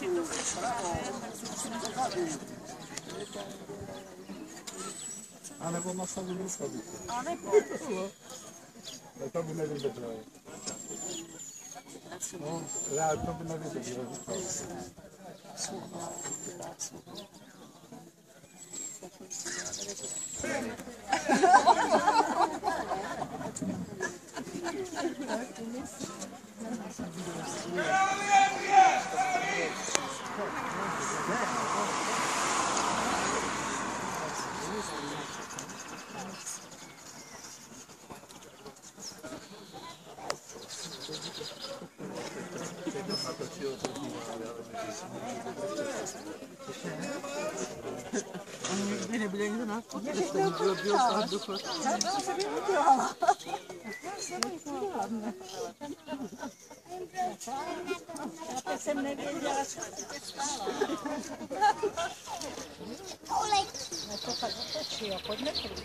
si to A nebo maso budu schodit. A nebo. To by nevydrželo. No, já to by nevydrželo. Beni bilen de nasıl? Já jsem ji udělala. Já jsem nevěděla, co jste stála. No to tak otočí, jo, pojďme pryč.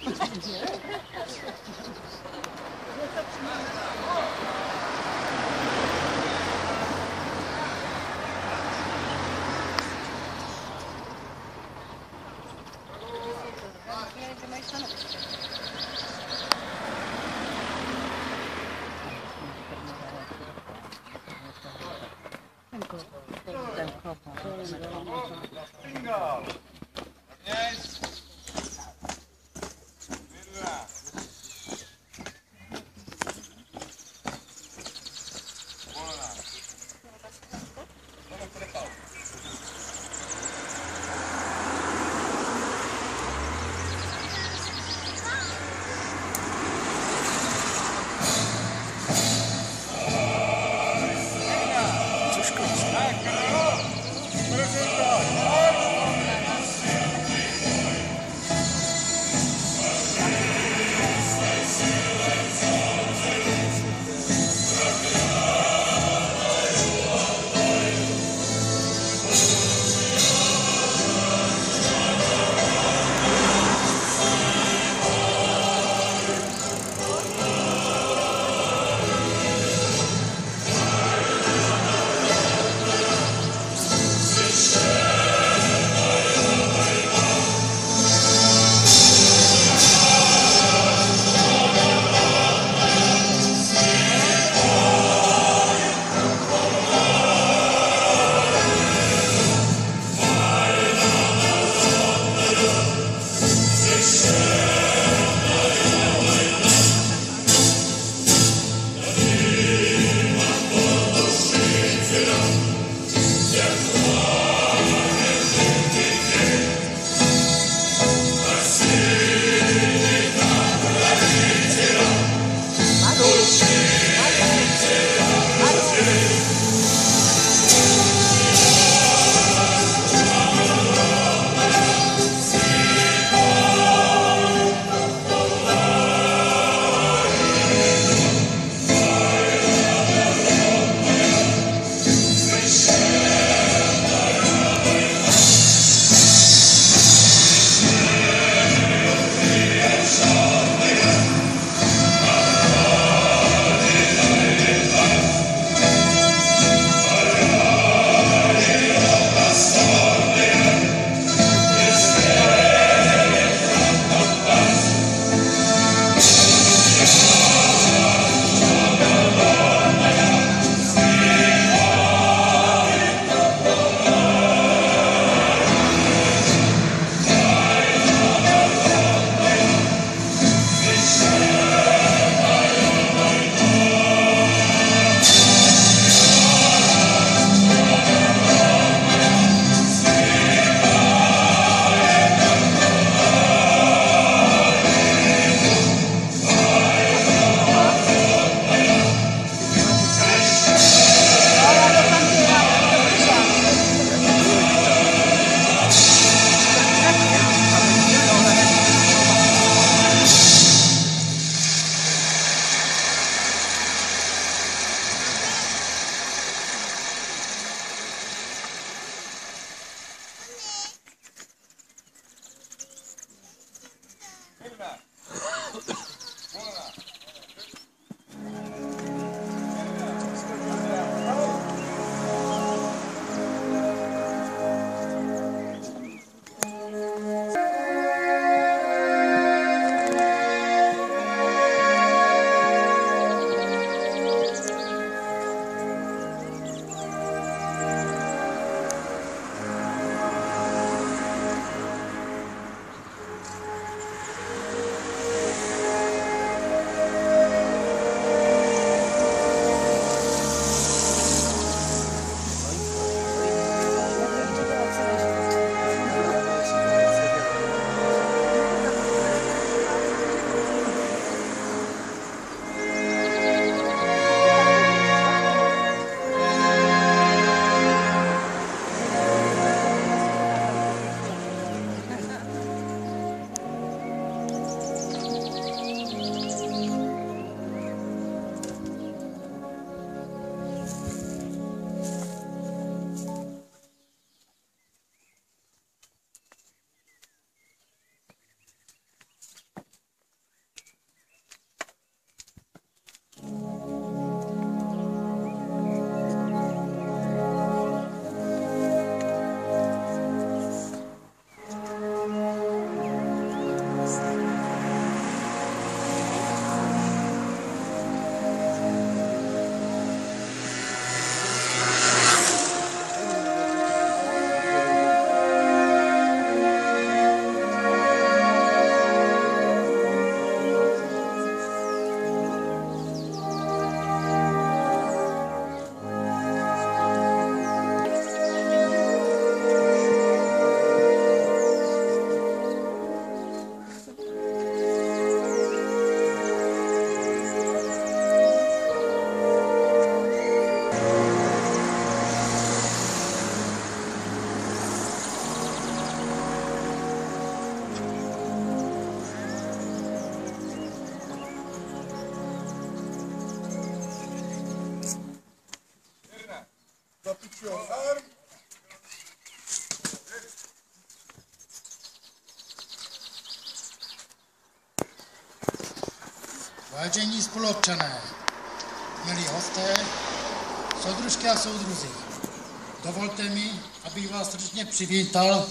Vážení spoluobčané, milí hosté, soudružky a soudruzi, dovolte mi, abych vás srdečně přivítal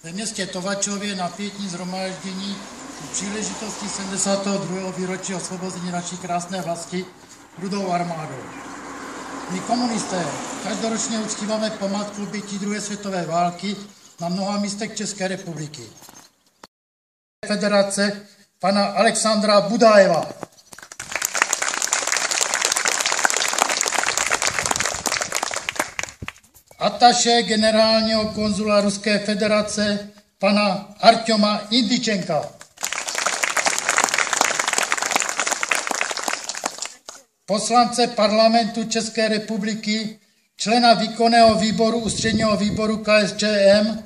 ve městě Tovačově na pietní shromáždění u příležitosti 72. výročí osvobození naší krásné vlasti Rudou armádou. My komunisté každoročně uctíváme památku obětí druhé světové války na mnoha místech České republiky. Federace pana Alexandra Budájeva. Ataše generálního konzula Ruské federace pana Artjoma Indičenka. Poslance parlamentu České republiky, člena výkonného výboru ústředního výboru KSČM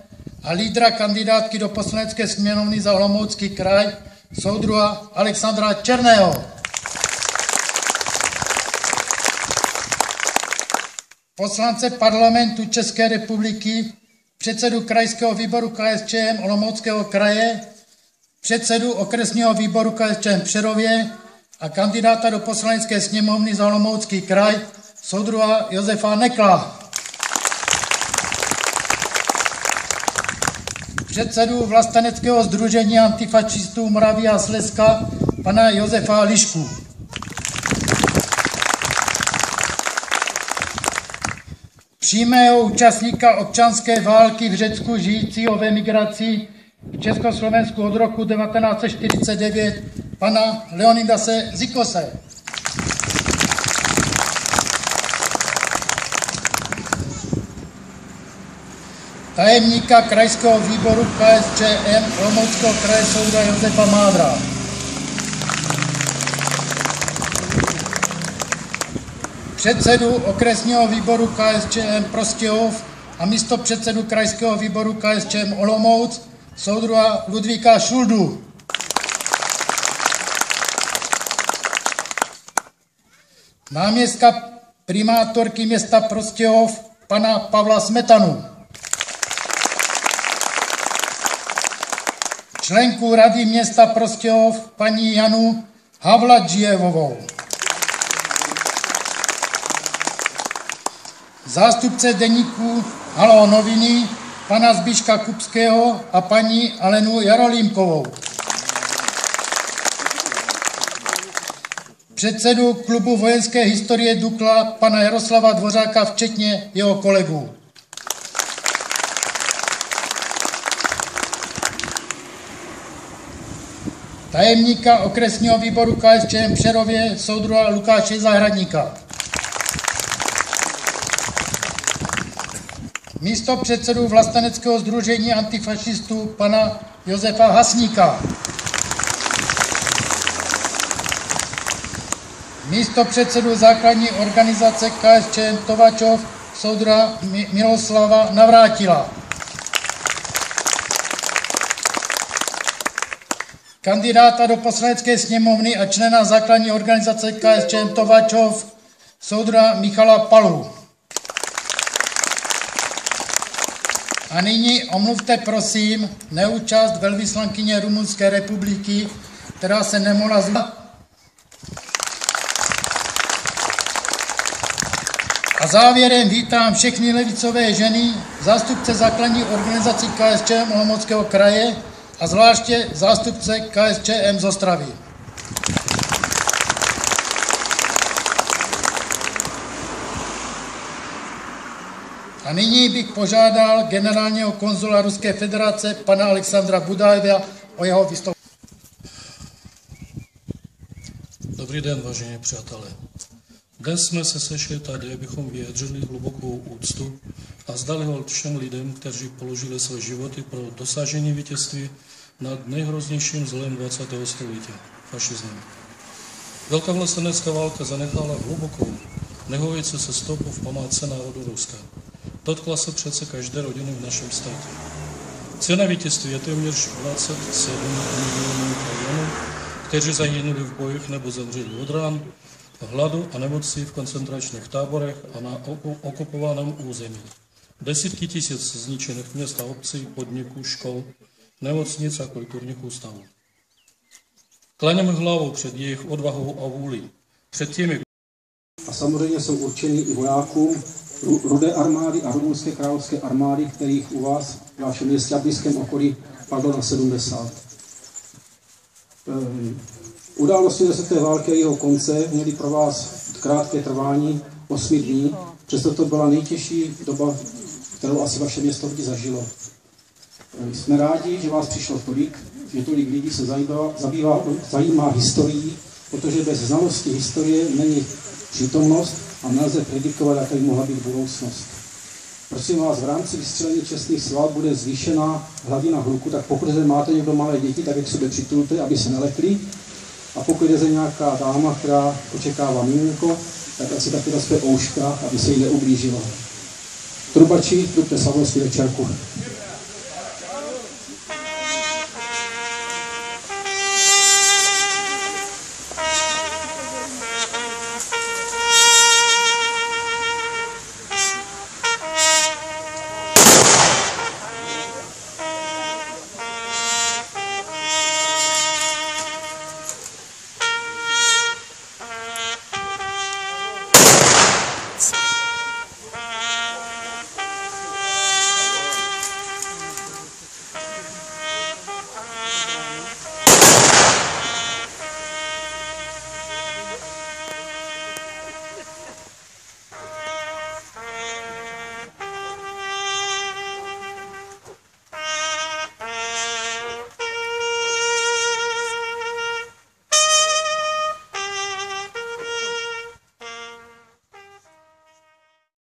a lídra kandidátky do poslanecké sněmovny za Olomoucký kraj, soudruha Alexandra Černého. Poslance parlamentu České republiky, předsedu krajského výboru KSČM Olomouckého kraje, předsedu okresního výboru KSČM Přerově a kandidáta do poslanecké sněmovny za Olomoucký kraj, soudruha Josefa Nekla. Předsedu vlasteneckého sdružení antifašistů Moravy a Slezska, pana Josefa Lišku. Přímého účastníka občanské války v Řecku žijícího ve migraci v Československu od roku 1949, pana Leonidase Zikose. Tajemníka krajského výboru KSČM Olomouckého kraje soudruha Josefa Mádra. Předsedu okresního výboru KSČM Prostějov a místopředsedu krajského výboru KSČM Olomouc, soudruha Ludvíka Šuldu. Náměstka primátorky města Prostějov, pana Pavla Smetanu. Členku rady města Prostějov, paní Janu Havladžijevovou. Zástupce deníku Halo noviny, pana Zbiška Kupského a paní Alenu Jarolímkovou. Předsedu klubu vojenské historie Dukla, pana Jaroslava Dvořáka, včetně jeho kolegů. Tajemníka okresního výboru KSČM Přerově, soudruha Lukáše Zahradníka. Místo předsedu vlasteneckého sdružení antifašistů pana Josefa Hasníka. Místo předsedu základní organizace KSČM Tovačov soudruha Miloslava Navrátila. Kandidáta do poslanecké sněmovny a člena základní organizace KSČM Tovačov soudruha Michala Palu. A nyní omluvte prosím neúčast velvyslankyně Rumunské republiky, která se nemohla zúčastnit. A závěrem vítám všechny levicové ženy, zástupce základní organizace KSČM Olomouckého kraje a zvláště zástupce KSČM z Ostravy. A nyní bych požádal generálního konzula Ruské federace pana Alexandra Budájeva o jeho vystoupení. Dobrý den, vážení přátelé. Dnes jsme se sešli tady, abychom vyjádřili hlubokou úctu a vzdali hold všem lidem, kteří položili své životy pro dosažení vítězství nad nejhroznějším zlem 20. století, fašismem. Velká vlastenecká válka zanechala hlubokou, nehojící se stopu v památce národu Ruska. Dotkla se přece každé rodiny v našem státě. Cena vítězství je téměř 27 milionů Ukrajinů, kteří zahynuli v bojích nebo zemřeli od ran, hladu a nemoci v koncentračních táborech a na okupovaném území. Desítky tisíc zničených měst a obcí, podniků, škol, nemocnic a kulturních ústavů. Klaněme hlavu před jejich odvahou a vůli, před těmi. A samozřejmě jsou určeny i vojákům Rudé armády a Rumunské královské armády, kterých u vás v vašem městě a blízkém okolí padlo na 70. Události 10. války a jeho konce měly pro vás krátké trvání 8 dní, přesto to byla nejtěžší doba, kterou asi vaše město vždy zažilo. Jsme rádi, že vás přišlo tolik, že tolik lidí se zajímá historií, protože bez znalosti historie není přítomnost a nelze predikovat, jaká by mohla být budoucnost. Prosím vás, v rámci vystřelení čestných sváb bude zvýšená hladina hluku, tak pokud zde máte někdo malé děti, tak je k sobě přitulte, aby se nelekli. A pokud je zde nějaká dáma, která očekává miminko, tak ať si taky dá své ouška, aby se jí neublížilo. Trubači, trubte slavnostní večerku.